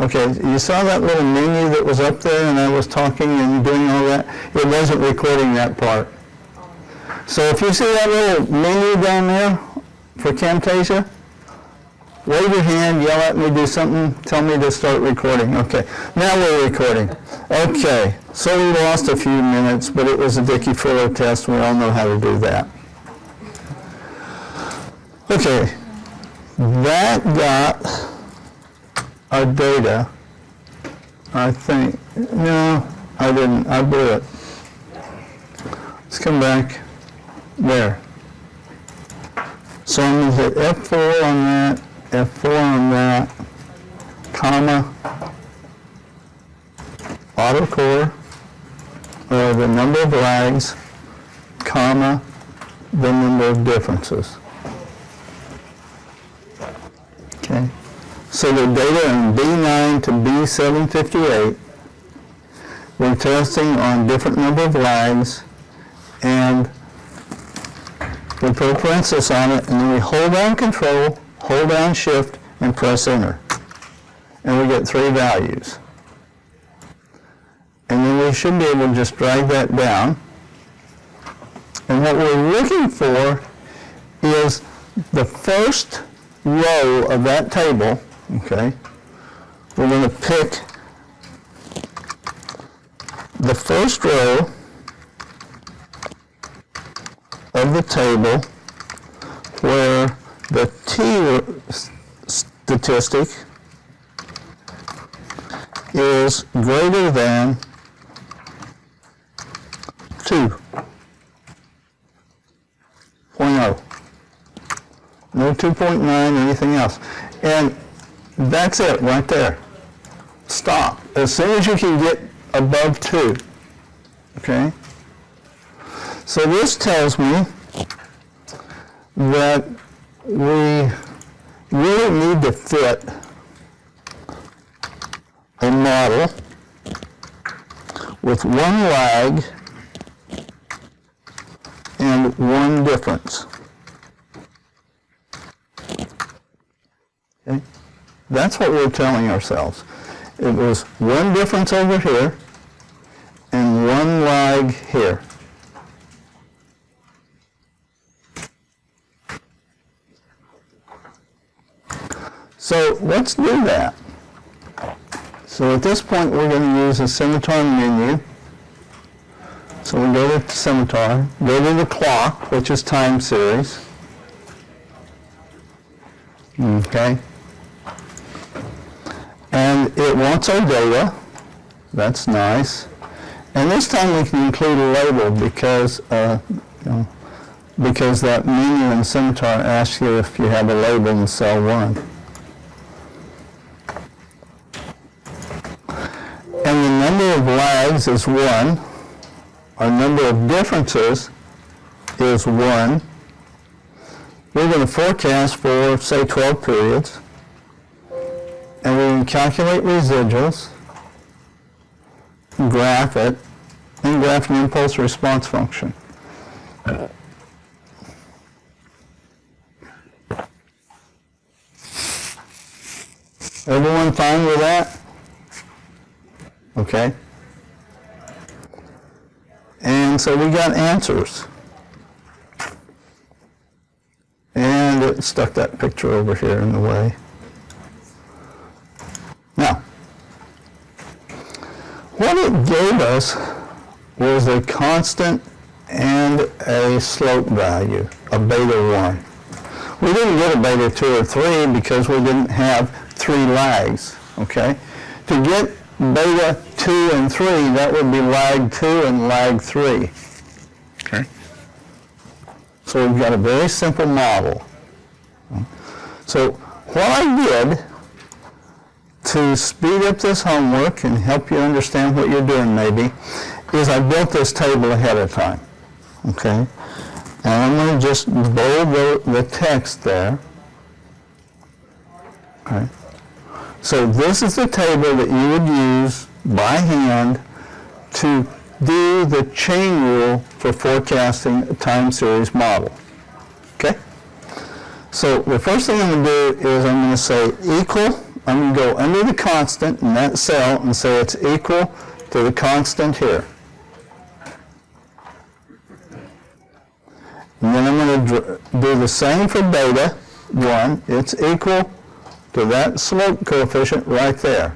Okay, you saw that little menu that was up there and I was talking and doing all that? It wasn't recording that part. So if you see that little menu down there for Camtasia, wave your hand, yell at me, do something, tell me to start recording. Okay, now we're recording. Okay, so we lost a few minutes, but it was a Dickie-Fuller test. We all know how to do that. Okay, that got our data. I think, no, I didn't. I blew it. Let's come back there. So I'm going to hit F4 on that, F4 on that, comma, autocore, or the number of lags, comma, the number of differences. Okay. So the data in B9 to B758, we're testing on different number of lags, and we put a parenthesis on it, and then we hold down Control, hold down Shift, and press Enter. And we get 3 values. And then we should be able to just drag that down. And what we're looking for is the first row of that table, okay? We're going to pick the first row of the table where the T statistic is greater than 2.0. No 2.9, anything else. And that's it right there. Stop. As soon as you can get above 2. Okay? So this tells me that we really need to fit a model with 1 lag and 1 difference. Okay? That's what we're telling ourselves. It was 1 difference over here and 1 lag here. So let's do that. So at this point we're going to use a scimitar menu. So we go to scimitar, go to the clock, which is time series. Okay. And it wants our data. That's nice. And this time we can include a label because because that menu in scimitar asks you if you have a label in cell 1. And the number of lags is 1. Our number of differences is 1. We're going to forecast for, say, 12 periods. And we're going to calculate residuals, graph it, and graph an impulse response function. Everyone fine with that? Okay. And so we got answers. And it stuck that picture over here in the way. Now, what it gave us was a constant and a slope value, a beta 1. We didn't get a beta 2 or 3 because we didn't have 3 lags, okay? To get beta 2 and 3, that would be lag 2 and lag 3. Okay. So we've got a very simple model. So what I did to speed up this homework and help you understand what you're doing maybe is I built this table ahead of time. Okay. And I'm going to just bold the text there. Okay. So this is the table that you would use by hand to do the chain rule for forecasting a time series model. Okay? So the first thing I'm going to do is I'm going to say equal I'm going to go under the constant in that cell and say it's equal to the constant here. And then I'm going to do the same for beta 1. It's equal to that slope coefficient right there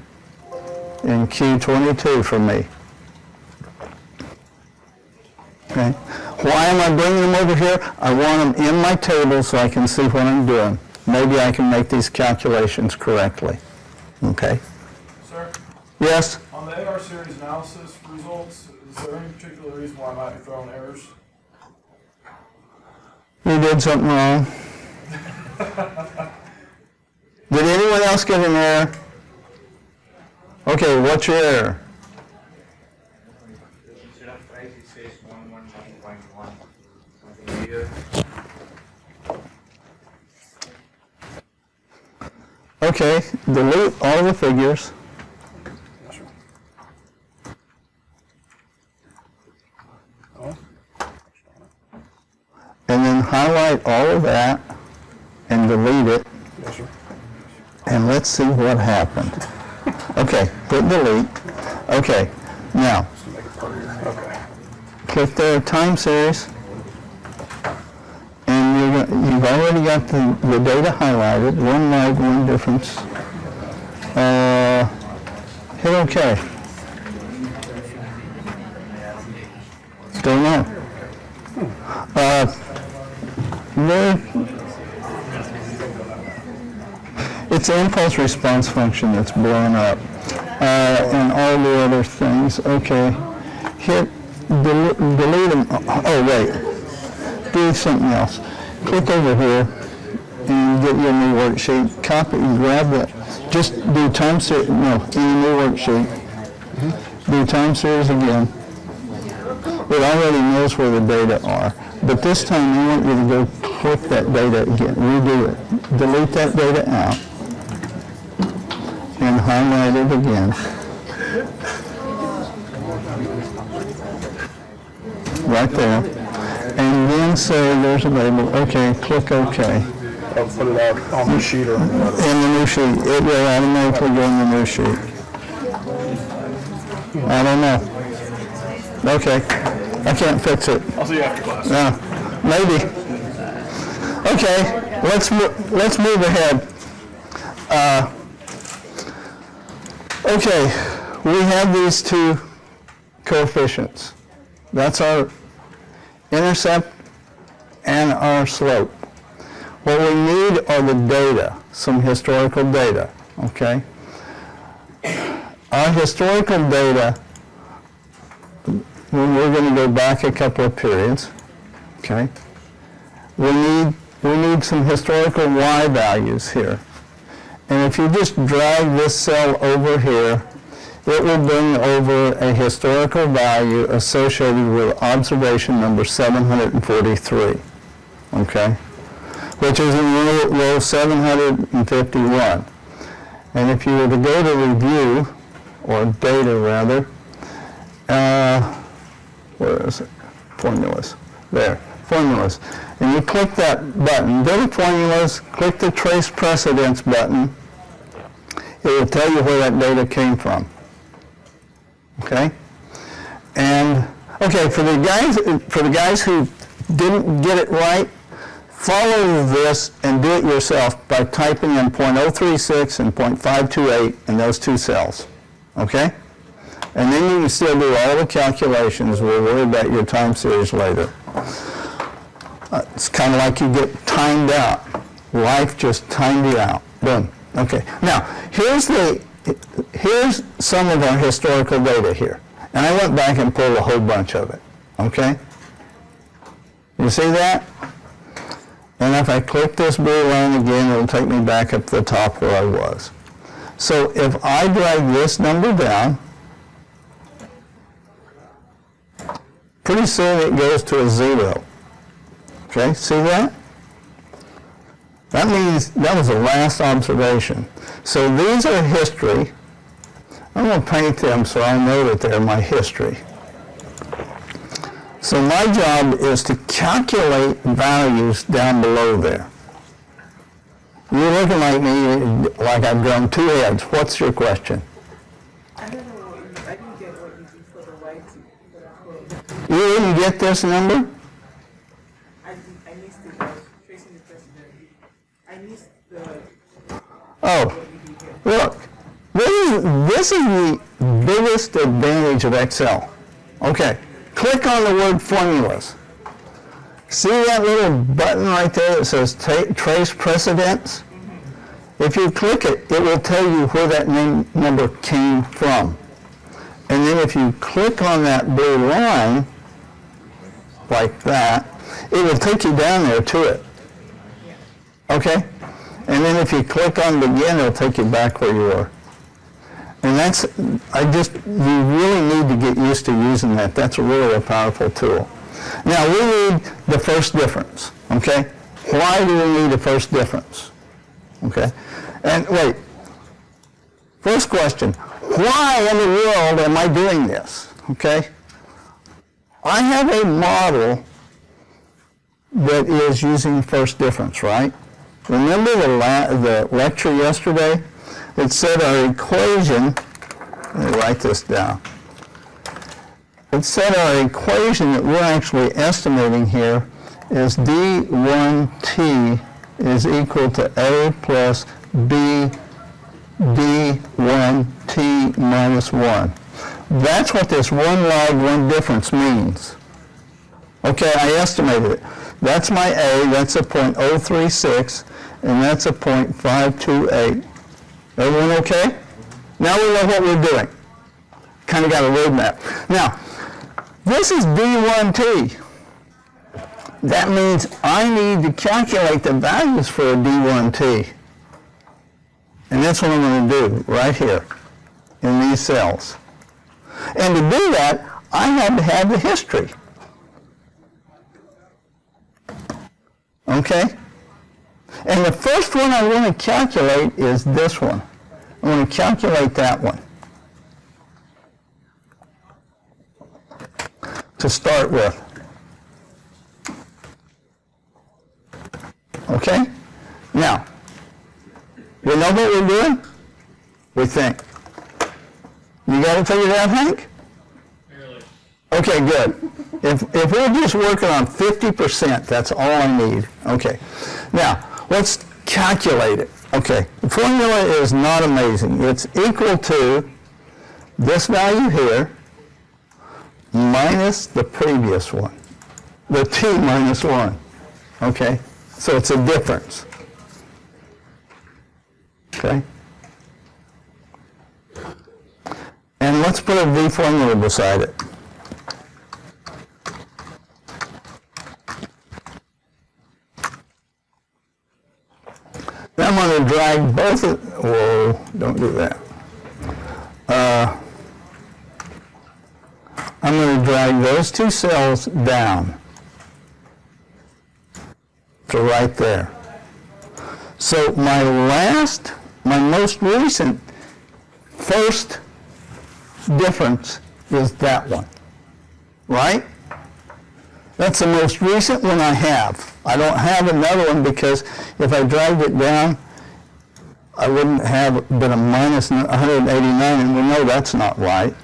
in Q22 for me. Okay. Why am I bringing them over here? I want them in my table so I can see what I'm doing. Maybe I can make these calculations correctly. Okay. Sir? Yes? On the AR series analysis results, is there any particular reason why I might be throwing errors? You did something wrong. Did anyone else get an error? Okay, what's your error? Instead of price, it says 119.1. Something here. Okay, delete all the figures. And then highlight all of that and delete it. Yes, sir. And let's see what happened. Okay, put delete. Okay, now, Just to make it prettier. Okay. click the time series. And you've already got the data highlighted, one lag, one difference. Hit OK. Still no. It's the impulse response function that's blown up, and all the other things. Okay, hit delete them. Oh wait, do something else. Click over here and get your new worksheet. Copy, grab that. Just do time series. No, in the new worksheet. Do time series again. It already knows where the data are. But this time I want you to go click that data again, redo it. Delete that data out and highlight it again. Right there. And then say there's a label. Okay, click OK. I'll put it out on the sheet or on the other. In the new sheet. It will automatically go in the new sheet. I don't know. Okay. I can't fix it. I'll see you after class. Maybe. Okay, let's move ahead. Okay, we have these two coefficients. That's our intercept and our slope. What we need are the data, some historical data, okay? Our historical data, when we're going to go back a couple of periods, okay? We need some historical y values here. And if you just drag this cell over here, it will bring over a historical value associated with observation number 743, okay? Which is in row 751. And if you were to go to review, or data rather, where is it? Formulas. There, formulas. And you click that button. Go to formulas, click the trace precedence button. It will tell you where that data came from. Okay? And, okay, for the guys who didn't get it right, follow this and do it yourself by typing in .036 and .528 in those two cells. Okay? And then you can still do all the calculations. We'll worry about your time series later. It's kind of like you get timed out. Life just timed you out. Boom. Okay. Now, here's some of our historical data here. And I went back and pulled a whole bunch of it. Okay? You see that? And if I click this blue line again, it'll take me back up to the top where I was. So if I drag this number down, pretty soon it goes to a 0. Okay, see that? That means that was the last observation. So these are history. I'm going to paint them so I know that they're my history. So my job is to calculate values down below there. You're looking like me like I've grown two heads. What's your question? I don't know what I didn't get what you did for the white. You didn't get this number? I missed it. I was tracing the president. I missed the. Oh, look, this is the biggest advantage of Excel. Okay, click on the word formulas. See that little button right there that says trace precedence? If you click it, it will tell you where that number came from. And then if you click on that blue line, like that, it will take you down there to it. Okay? And then if you click on begin, it'll take you back where you were. And you really need to get used to using that. That's really a powerful tool. Now we need the first difference, okay? Why do we need a first difference? Okay? And wait, first question, why in the world am I doing this? Okay? I have a model that is using first difference, right? Remember the lecture yesterday? It said our equation, let me write this down. It said our equation that we're actually estimating here is D1T is equal to A plus B D1T minus 1. That's what this one log, one difference means. Okay, I estimated it. That's my A, that's a 0.036, and that's a 0.528. Everyone okay? Now we know what we're doing. Kind of got a roadmap. Now, this is D1T. That means I need to calculate the values for a D1T. And that's what I'm going to do right here in these cells. And to do that, I have to have the history. Okay? And the first one I want to calculate is this one. I want to calculate that one to start with. Okay? Now, we know what we're doing? We think. You got it figured out, Hank? Barely. Okay, good. If we're just working on 50%, that's all I need. Okay. Now, let's calculate it. Okay. The formula is not amazing. It's equal to this value here minus the previous one. The t minus 1. Okay? So it's a difference. Okay? And let's put a v formula beside it. Then I'm going to drag both of, whoa, don't do that. I'm going to drag those two cells down to right there. So my most recent first difference is that one, right? That's the most recent one I have. I don't have another one because if I dragged it down, I wouldn't have been a minus 189, and we know that's not right.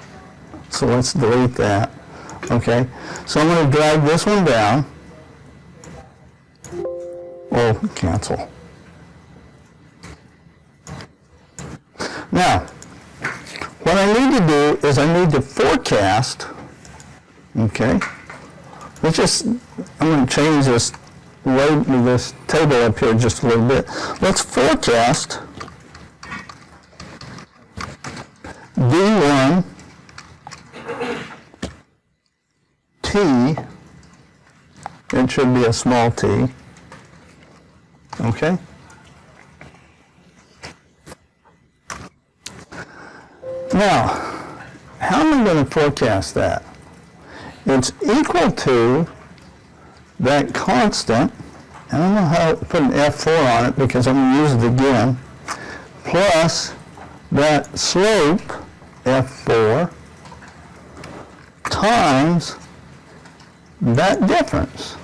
So let's delete that. Okay, so I'm going to drag this one down. Oh, cancel. Now, what I need to do is I need to forecast, okay? I'm going to change this table up here just a little bit. Let's forecast D1 T, it should be a small t, okay? Now, how am I going to forecast that? It's equal to that constant, I don't know how to put an F4 on it because I'm going to use it again, plus that slope, F4, times that difference.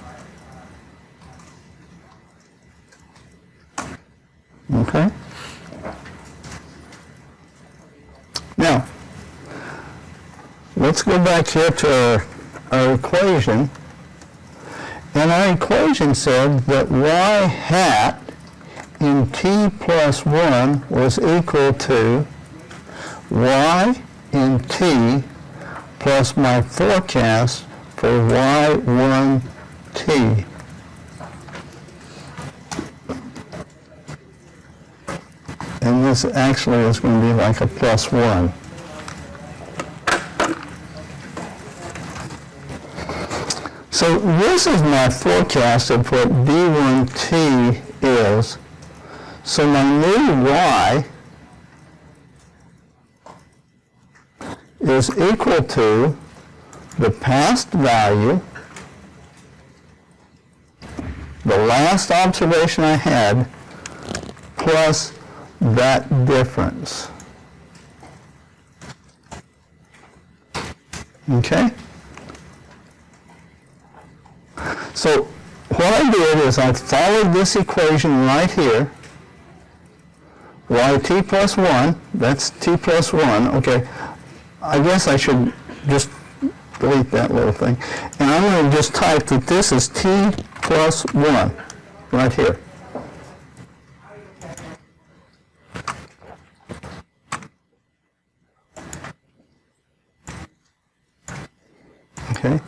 let's go back here to our equation. And our equation said that y hat in t plus 1 was equal to y in t plus my forecast for y1t. And this actually is going to be like a plus 1. So this is my forecast of what d1t is. So my new y is equal to the past value, the last observation I had, plus that difference. Okay? So what I did is I followed this equation right here. Yt plus 1, that's t plus 1, okay. I guess I should just delete that little thing. And I'm going to just type that this is t plus 1 right here. Okay.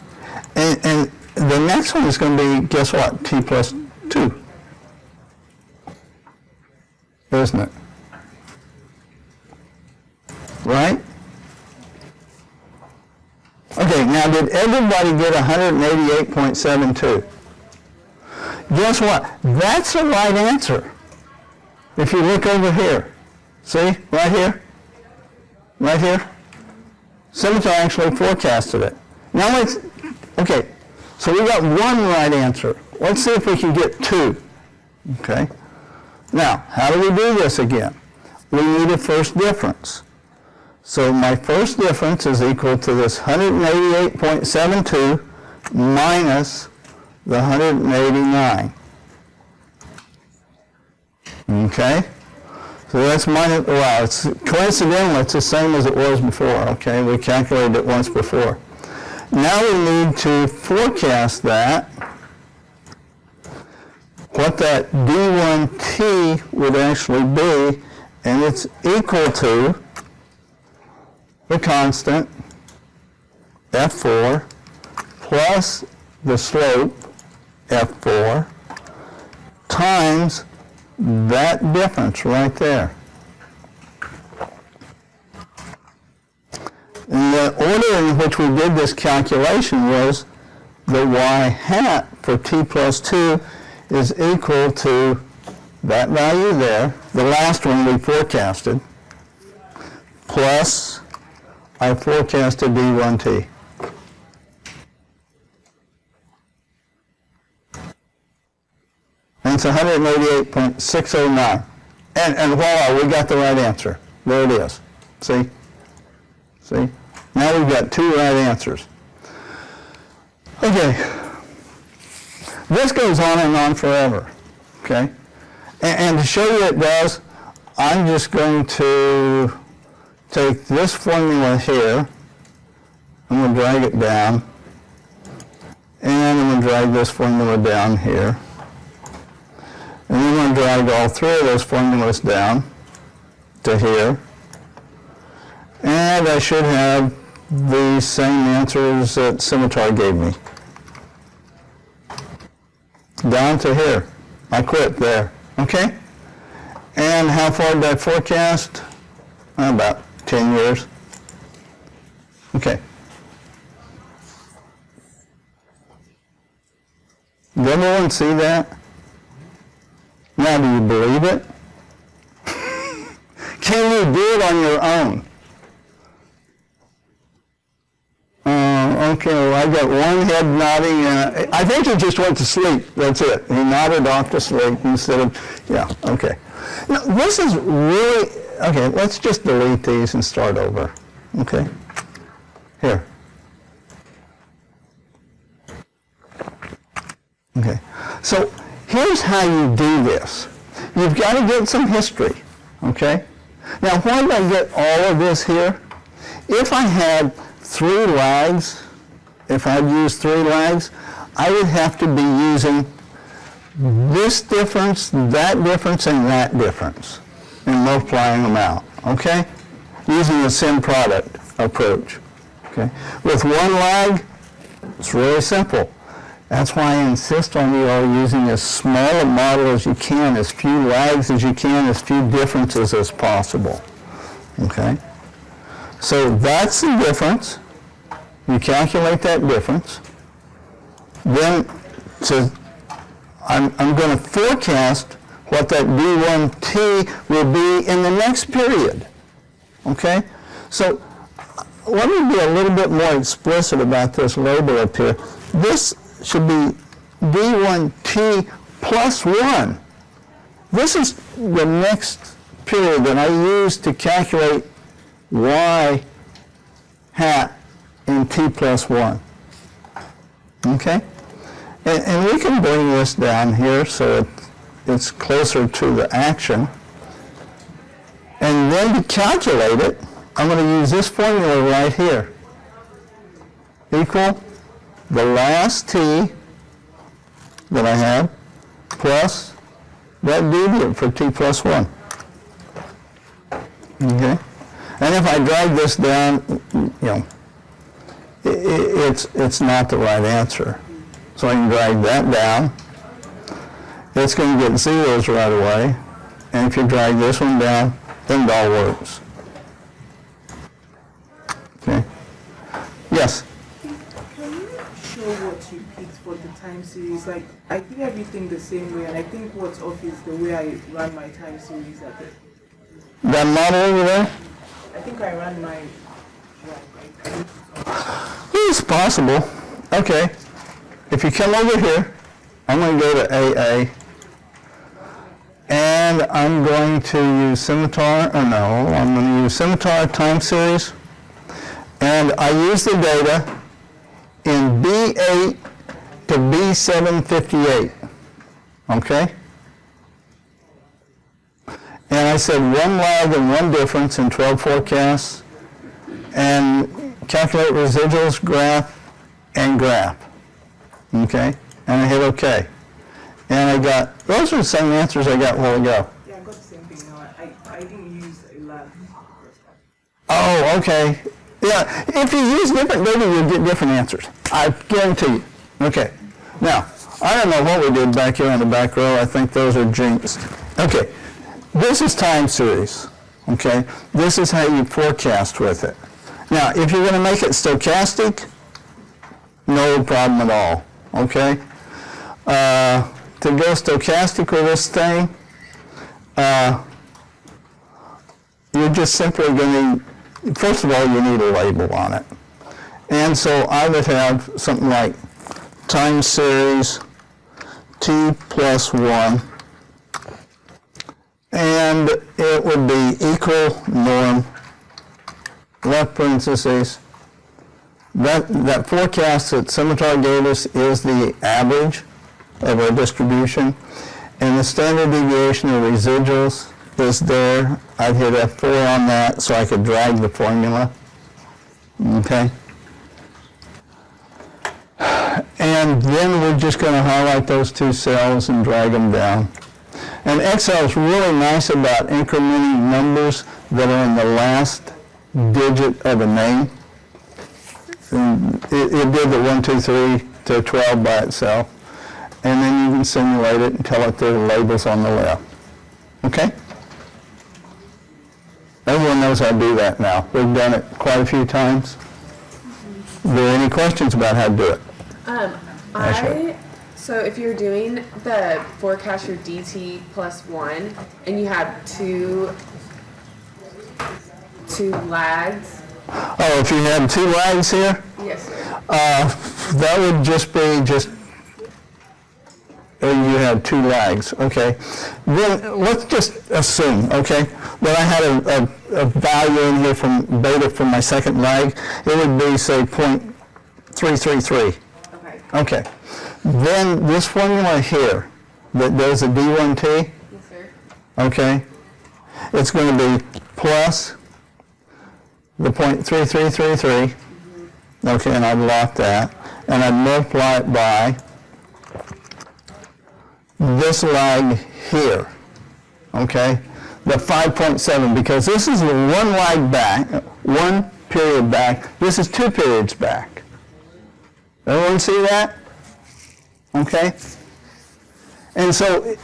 And the next one is going to be, guess what, t plus 2. Isn't it? Right? Okay, now did everybody get 188.72? Guess what? That's the right answer. If you look over here. See? Right here? Right here? Scimitar actually forecasted it. Now let's, okay, so we got one right answer. Let's see if we can get 2. Okay? Now, how do we do this again? We need a first difference. So my first difference is equal to this 188.72 minus the 189. Okay? So that's minus, well, it's coincidental, it's the same as it was before, okay? We calculated it once before. Now we need to forecast that, what that d1t would actually be, and it's equal to the constant, f4, plus the slope, f4, times that difference right there. And the order in which we did this calculation was the y hat for t plus 2 is equal to that value there, the last one we forecasted, plus I forecasted d1t. And it's 188.609. And voila, we got the right answer. There it is. See? See? Now we've got 2 right answers. Okay. This goes on and on forever. Okay? And to show you it does, I'm just going to take this formula here. I'm going to drag it down. And I'm going to drag this formula down here. And then I'm going to drag all 3 of those formulas down to here. And I should have the same answers that Scimitar gave me. Down to here. I quit there. Okay? And how far did I forecast? About 10 years. Okay. Did everyone see that? Now, do you believe it? Can you do it on your own? Okay, well, I got one head nodding. I think he just went to sleep. That's it. He nodded off to sleep instead of, yeah, okay. Now, this is really, okay, let's just delete these and start over. Okay? Here. Okay. So, here's how you do this. You've got to get some history, okay? Now, why did I get all of this here? If I had 3 lags, if I'd used 3 lags, I would have to be using this difference, and that difference, and multiplying them out, okay? Using the sim product approach, okay? With 1 lag, it's really simple. That's why I insist on you all using as small a model as you can, as few lags as you can, as few differences as possible, okay? So that's the difference. You calculate that difference. Then I'm going to forecast what that D1T will be in the next period. Okay? So let me be a little bit more explicit about this label up here. This should be D1T plus 1. This is the next period that I use to calculate y hat in t plus 1. Okay? And we can bring this down here so it's closer to the action. And then to calculate it, I'm going to use this formula right here. Equal the last t that I have plus that deviant for t plus 1. Okay? And if I drag this down, it's not the right answer. So I can drag that down. It's going to get zeros right away. And if you drag this one down, then it all works. Okay? Yes? Can you show what you picked for the time series? Like, I did everything the same way, and I think what's off is the way I ran my time series at it. That model over there? I think I ran my... It's possible. Okay. If you come over here, I'm going to go to AA. And I'm going to use Scimitar, I'm going to use Scimitar time series. And I use the data in B8 to B758. Okay? And I said 1 lag and 1 difference in 12 forecasts. And calculate residuals, graph, and graph. Okay? And I hit OK. And I got, those are the same answers I got a while ago. Yeah, I got the same thing now. I didn't use a lag. Oh, okay. Yeah, if you use different data, you'll get different answers. I guarantee you. Okay. Now, I don't know what we did back here on the back row. I think those are jinxed. Okay. This is time series. Okay. This is how you forecast with it. Now, if you're going to make it stochastic, no problem at all. Okay. To go stochastic with this thing, you're just simply going to, first of all, you need a label on it. And so I would have something like time series t plus 1, and it would be equal norm, left parentheses. That forecast that Scimitar gave us is the average of our distribution, and the standard deviation of residuals is there. I'd hit F4 on that so I could drag the formula. Okay? And then we're just going to highlight those 2 cells and drag them down. And Excel is really nice about incrementing numbers that are in the last digit of a name. And it did the 1, 2, 3 to 12 by itself. And then you can simulate it and tell it there are labels on the left. Okay? Everyone knows how to do that now. We've done it quite a few times. Are there any questions about how to do it? So if you're doing the forecast your DT plus 1 and you have two lags. Oh, if you had 2 lags here? Yes, sir. That would just be you had 2 lags, okay. Then let's just assume, okay, that I had a value in here from beta from my second lag. It would be, say, 0.333. Okay. Okay. Then this formula here that does a D1T, Yes, sir. okay, it's going to be plus the 0.3333 Okay, and I'd lock that, and I'd multiply it by this lag here, okay? The 5.7, because this is the one lag back, one period back. This is 2 periods back. Everyone see that? Okay? And so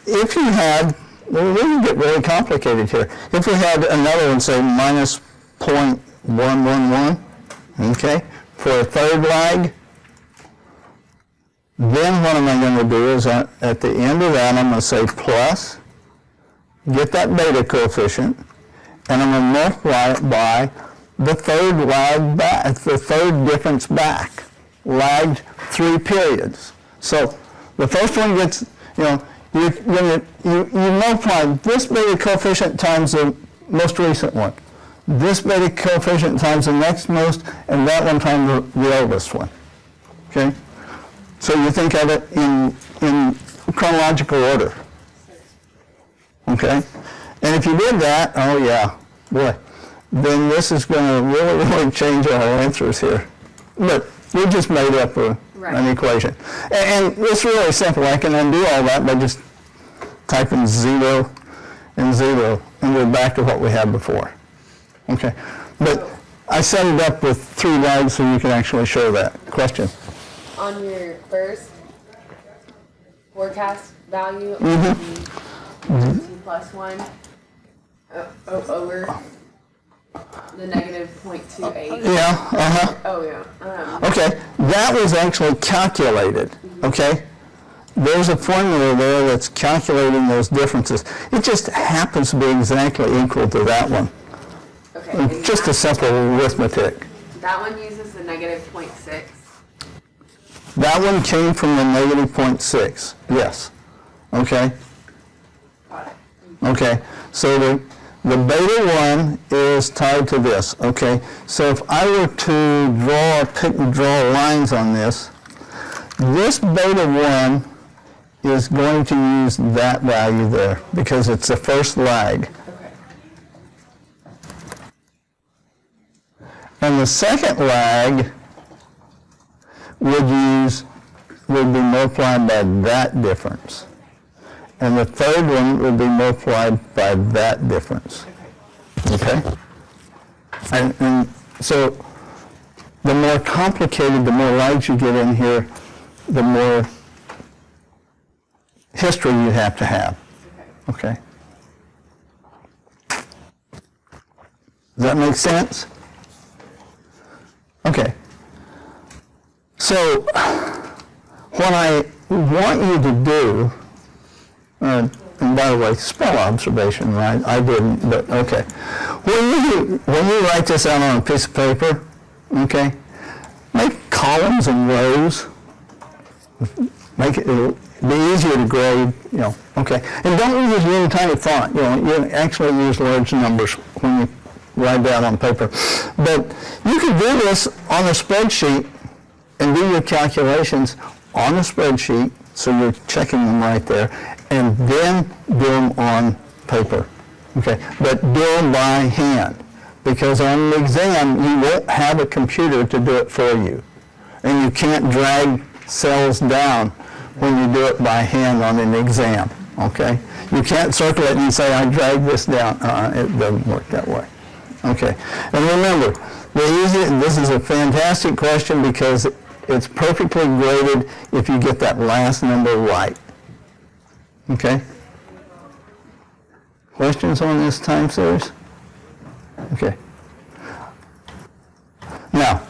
if you had, well, we can get really complicated here. If we had another one, say minus 0.111, okay, for a third lag, then what am I going to do is at the end of that, I'm going to say plus, get that beta coefficient, and I'm going to multiply it by the third lag back, the third difference back, lagged 3 periods. So the first one gets, you multiply this beta coefficient times the most recent one, this beta coefficient times the next most, and that one times the oldest one. Okay? So you think of it in chronological order. Okay? And if you did that, oh yeah, boy, then this is going to really change our answers here. But we just made up an equation. And it's really simple. I can undo all that by just typing 0 and 0, and we're back to what we had before. Okay? But I set it up with 3 lags so you can actually show that. Question? On your first forecast value, T plus 1 over the negative 0.28. Yeah, uh-huh. Oh, yeah. Okay, that was actually calculated, okay? There's a formula there that's calculating those differences. It just happens to be exactly equal to that one. Okay. and Just a simple arithmetic. That one uses the negative 0.6. That one came from the negative 0.6, yes. Okay? Got it. Okay, so the beta 1 is tied to this, okay? So if I were to pick and draw lines on this beta 1 is going to use that value there because it's the first lag. Okay. And the second lag would be multiplied by that difference. And the third one would be multiplied by that difference. Okay? And so the more complicated, the more lags you get in here, the more history you have to have. Okay? Does that make sense? Okay. So what I want you to do, and by the way, spell observation, right? I didn't, but okay. When you write this out on a piece of paper, okay, make columns and rows. Make it'll be easier to grade, okay. And don't use really tiny font, you actually use large numbers when you write that on paper. But you can do this on a spreadsheet and do your calculations on a spreadsheet, so you're checking them right there, and then do them on paper, okay? But do them by hand, because on the exam, you won't have a computer to do it for you. And you can't drag cells down when you do it by hand on an exam, okay? You can't circle it and say, I drag this down. It doesn't work that way, okay? And remember, this is a fantastic question because it's perfectly graded if you get that last number right. Okay? Questions on this time series? Okay. Now,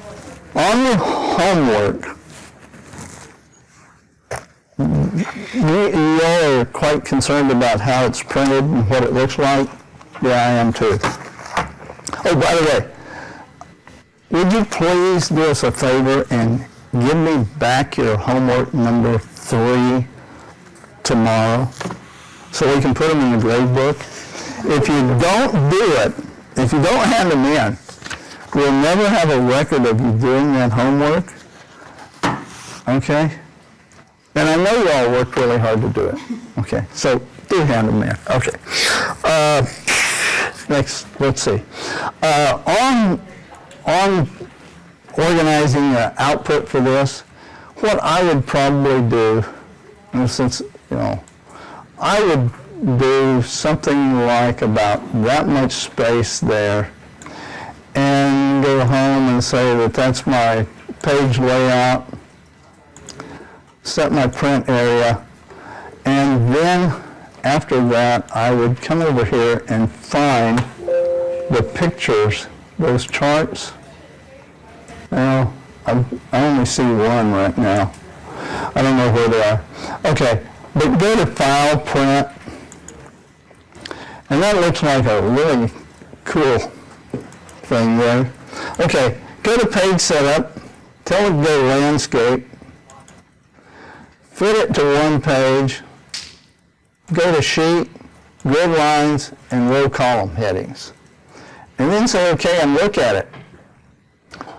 on the homework, you all are quite concerned about how it's printed and what it looks like. Yeah, I am too. Oh, by the way, would you please do us a favor and give me back your homework number 3 tomorrow so we can put them in the grade book? If you don't do it, if you don't hand them in, we'll never have a record of you doing that homework. Okay? And I know you all worked really hard to do it. Okay, so do hand them in. Okay. Next, let's see. On organizing the output for this, what I would probably do, and since, I would do something like about that much space there and go home and say that that's my page layout, set my print area, and then after that I would come over here and find the pictures, those charts. Now, I only see one right now. I don't know where they are. Okay, but go to File, Print, and that looks like a really cool thing there. Okay, go to Page Setup, tell it to go Landscape, fit it to one page, go to Sheet, Grid Lines, and Row Column Headings. And then say, okay, and look at it.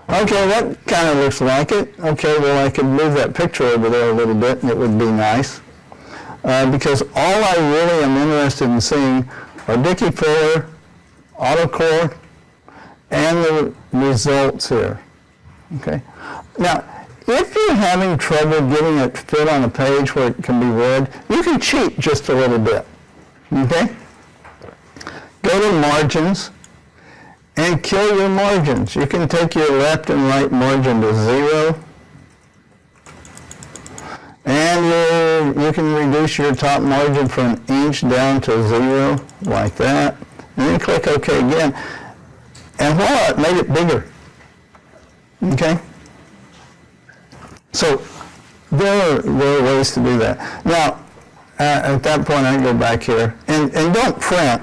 Okay, that kind of looks like it. Okay, well, I could move that picture over there a little bit, and it would be nice. Because all I really am interested in seeing are Dickie-Fuller, AutoCore, and the results here. Okay. Now, if you're having trouble getting it fit on a page where it can be read, you can cheat just a little bit. Okay? Go to Margins and kill your margins. You can take your left and right margin to 0. And you can reduce your top margin from 1 inch down to 0, like that. And then click OK again. And voila, it made it bigger. Okay? So there are ways to do that. Now, at that point, I can go back here. And don't print.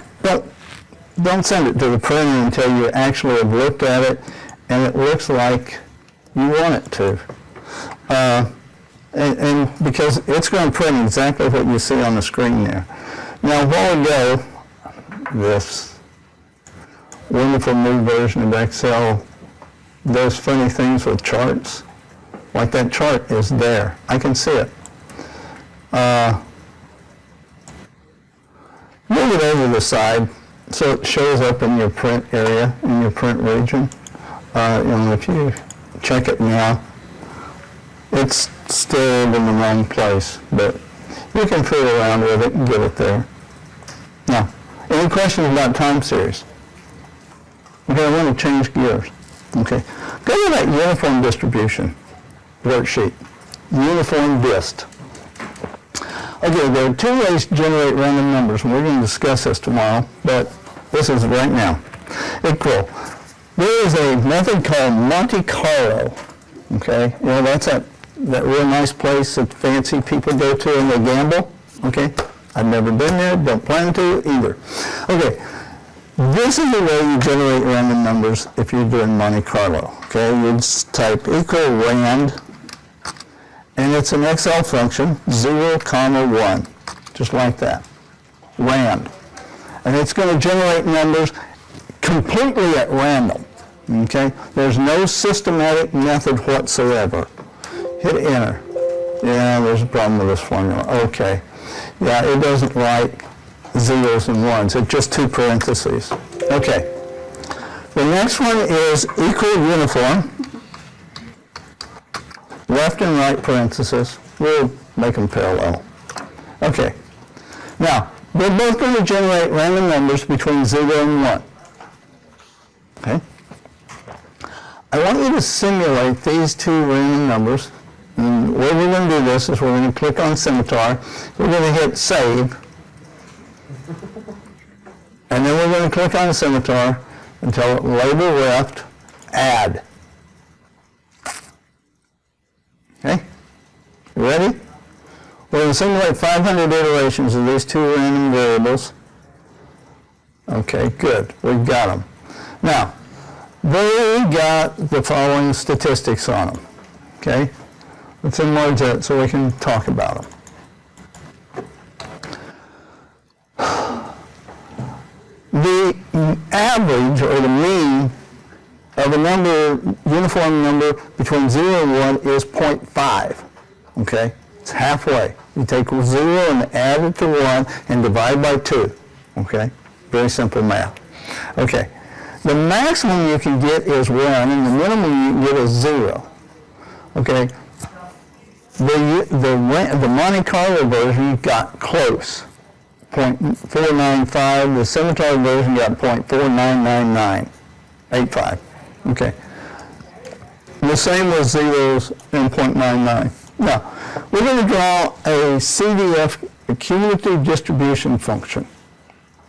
Don't send it to the printer until you actually have looked at it and it looks like you want it to. And because it's going to print exactly what you see on the screen there. Now, a while ago, this wonderful new version of Excel does funny things with charts. Like that chart is there. I can see it. Move it over to the side so it shows up in your print area, in your print region. If you check it now, it's still in the wrong place, but you can fool around with it and get it there. Now, any questions about time series? Okay, I want to change gears. Okay, go to that uniform distribution worksheet, uniform dist. Okay, there are 2 ways to generate random numbers, and we're going to discuss this tomorrow, but this is right now. Equal. There is a method called Monte Carlo. Okay, that's that real nice place that fancy people go to and they gamble. Okay, I've never been there, don't plan to either. Okay, this is the way you generate random numbers if you're doing Monte Carlo. Okay, you just type equal rand, and it's an Excel function, 0, 1, just like that, rand. And it's going to generate numbers completely at random, okay? There's no systematic method whatsoever. Hit enter. Yeah, there's a problem with this formula. Okay. Yeah, it doesn't like 0s and 1s. It's just 2 parentheses. Okay. The next one is equal uniform. Left and right parentheses. We'll make them parallel. Okay. Now, they're both going to generate random numbers between 0 and 1. Okay? I want you to simulate these 2 random numbers. And the way we're going to do this is we're going to click on Scimitar. We're going to hit Save. And then we're going to click on Scimitar and tell it label left, Add. Okay? You ready? We're going to simulate 500 iterations of these 2 random variables. Okay, good. We've got them. Now, they got the following statistics on them. Okay? Let's enlarge that so we can talk about them. The average, or the mean, of a uniform number between 0 and 1 is 0.5. Okay? It's halfway. You take 0 and add it to 1 and divide by 2. Okay? Very simple math. Okay. The maximum you can get is 1, and the minimum you can get is 0. Okay? The Monte Carlo version got close, 0.495. The Scimitar version got 0.499985. Okay. The same with zeros and 0.99. Now, we're going to draw a CDF, a cumulative distribution function.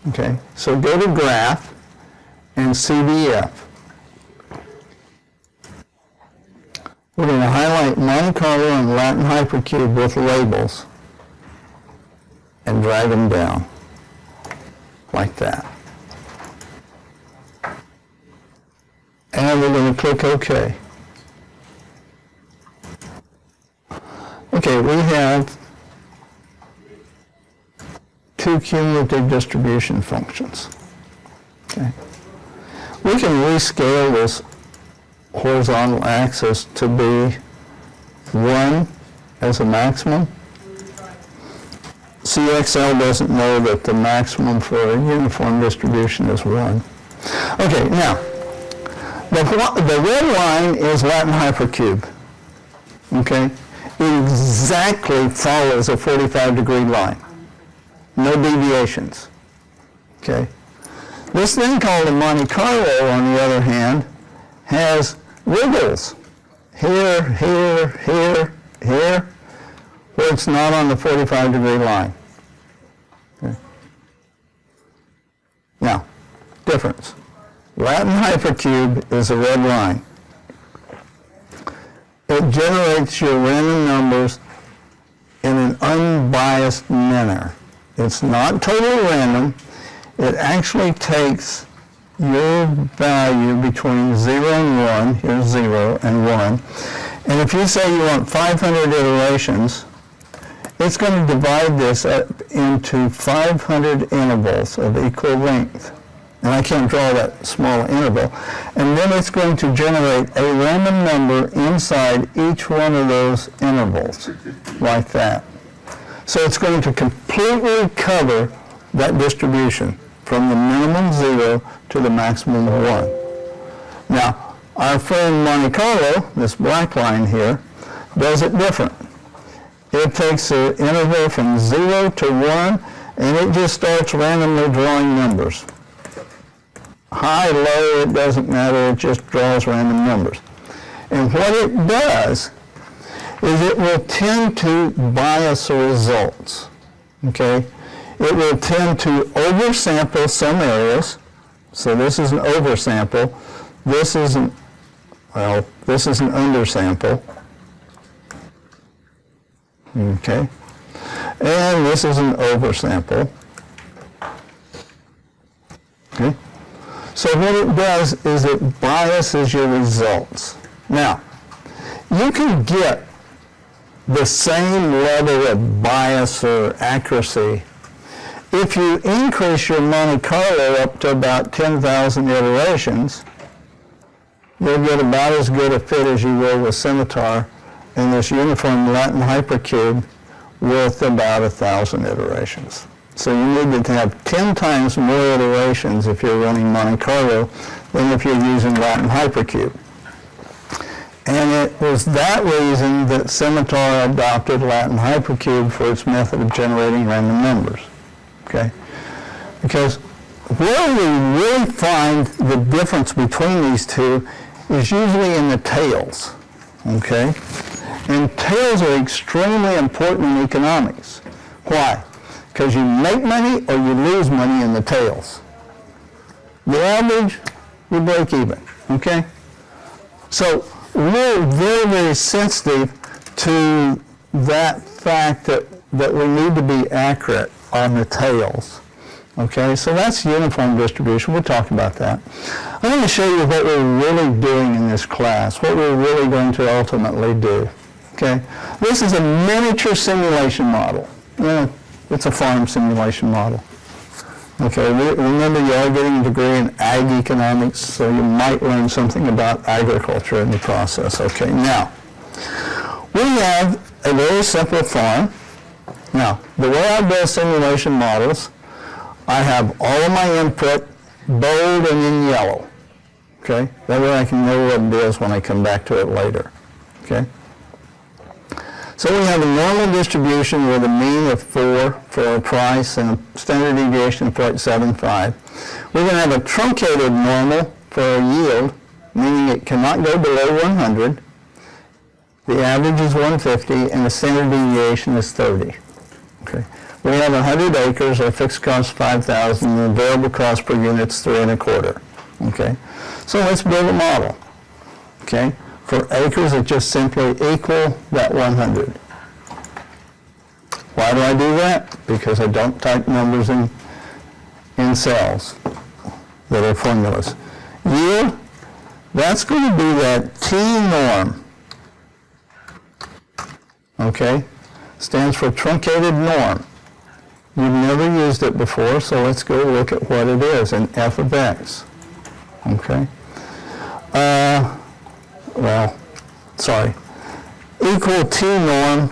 Okay, so go to Graph and CDF. We're going to highlight Monte Carlo and Latin hypercube with labels and drag them down like that. And we're going to click OK. Okay, we have 2 cumulative distribution functions. Okay. We can rescale this horizontal axis to be 1 as a maximum. CXL doesn't know that the maximum for a uniform distribution is 1. Okay, now, the red line is Latin hypercube. Okay? It exactly follows a 45-degree line. No deviations. Okay? This thing called a Monte Carlo, on the other hand, has wiggles. Here, here, here, here, where it's not on the 45-degree line. Okay. Now, difference. Latin hypercube is a red line. It generates your random numbers in an unbiased manner. It's not totally random. It actually takes your value between 0 and 1, here's 0 and 1, and if you say you want 500 iterations, it's going to divide this up into 500 intervals of equal length. And I can't draw that small interval. And then it's going to generate a random number inside each one of those intervals, like that. So it's going to completely cover that distribution from the minimum 0 to the maximum 1. Now, our friend Monte Carlo, this black line here, does it different. It takes an interval from 0 to 1, and it just starts randomly drawing numbers. High, low, it doesn't matter, it just draws random numbers. And what it does is it will tend to bias the results, okay? It will tend to oversample some areas. So this is an oversample. This is an undersample. Okay? And this is an oversample. Okay? So what it does is it biases your results. Now, you can get the same level of bias or accuracy if you increase your Monte Carlo up to about 10,000 iterations. You'll get about as good a fit as you will with Scimitar in this uniform Latin hypercube with about 1,000 iterations. So you need to have 10 times more iterations if you're running Monte Carlo than if you're using Latin hypercube. And it was that reason that Scimitar adopted Latin hypercube for its method of generating random numbers. Okay? Because where we really find the difference between these two is usually in the tails. Okay? And tails are extremely important in economics. Why? Because you make money or you lose money in the tails. The average, you break even. Okay? So we're very, very sensitive to that fact that we need to be accurate on the tails. Okay, so that's uniform distribution. We'll talk about that. I'm going to show you what we're really doing in this class, what we're really going to ultimately do. Okay, this is a miniature simulation model. It's a farm simulation model. Okay, remember you are getting a degree in ag economics, so you might learn something about agriculture in the process. Okay, now, we have a very simple farm. Now, the way I build simulation models, I have all of my input bold and in yellow. Okay? That way I can know what it is when I come back to it later. Okay? So we have a normal distribution with a mean of 4 for a price and a standard deviation of 0.75. We're going to have a truncated normal for a yield, meaning it cannot go below 100. The average is 150 and the standard deviation is 30. Okay. We have 100 acres, our fixed cost 5,000, and the variable cost per unit is 3 1/4. Okay. So let's build a model. Okay. For acres, it just simply equal that 100. Why do I do that? Because I don't type numbers in cells that are formulas. Yield, that's going to be that T norm. Okay? Stands for truncated norm. You've never used it before, so let's go look at what it is in f of x. Okay? Equal T norm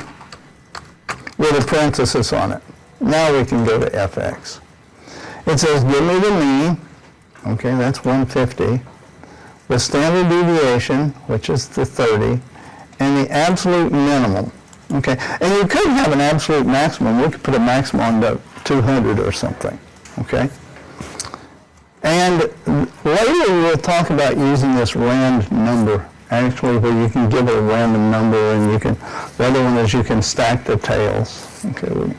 with a parenthesis on it. Now we can go to fx. It says give me the mean, okay, that's 150, the standard deviation, which is the 30, and the absolute minimum. Okay, and you could have an absolute maximum. We could put a maximum on to 200 or something. Okay, and later we'll talk about using this rand number. Actually, where you can give it a random number, and you can. The other one is you can stack the tails. Okay, we'll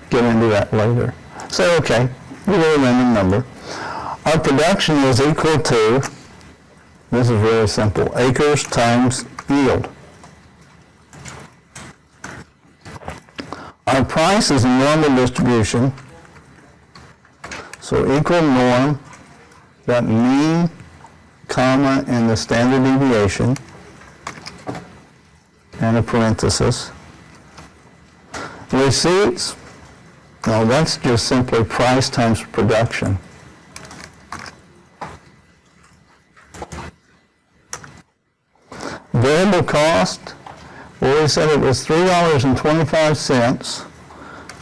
get into that later. So okay, we get a random number. Our production is equal to. This is really simple. Acres times yield. Our price is a normal distribution, so equal norm, that mean, comma, and the standard deviation, and a parenthesis. Receipts, no, that's just simply price times production. Variable cost, well, we said it was $3.25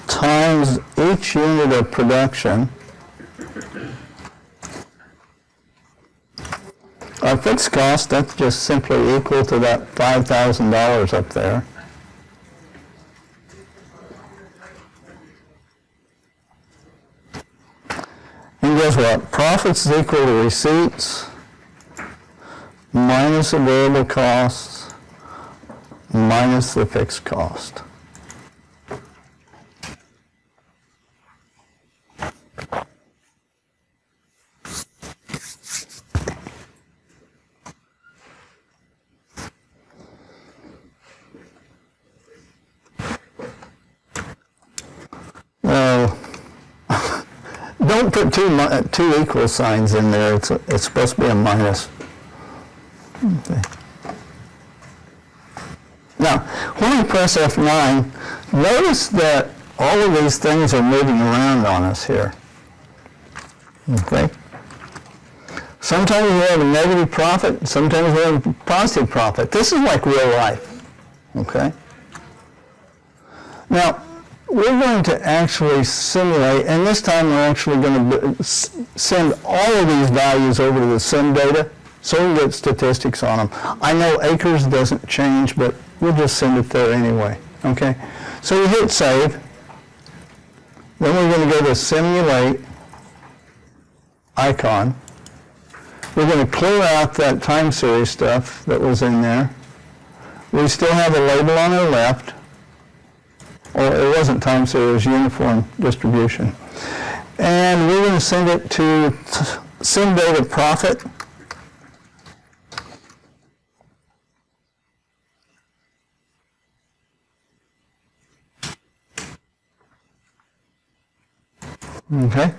times each unit of production. Our fixed cost, that's just simply equal to that $5,000 up there. And guess what? Profits is equal to receipts minus the variable costs minus the fixed cost. Don't put two equal signs in there. It's supposed to be a minus. Okay. Now, when we press F9, notice that all of these things are moving around on us here. Okay? Sometimes we have a negative profit, sometimes we have a positive profit. This is like real life. Okay? Now, we're going to actually simulate, and this time we're actually going to send all of these values over to the sim data so we get statistics on them. I know acres doesn't change, but we'll just send it there anyway. Okay? So we hit save. Then we're going to go to simulate icon. We're going to clear out that time series stuff that was in there. We still have a label on our left. Or it wasn't time series, uniform distribution. And we're going to send it to sim data profit. Okay.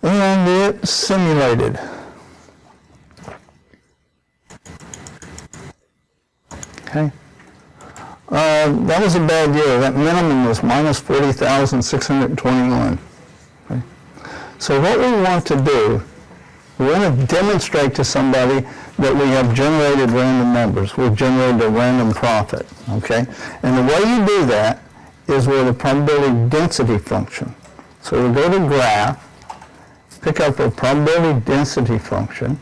And it's simulated. Okay. That was a bad year. That minimum was minus 40,621. Okay. So what we want to do, we want to demonstrate to somebody that we have generated random numbers. We've generated a random profit. Okay. And the way you do that is with a probability density function. So we go to graph, pick up a probability density function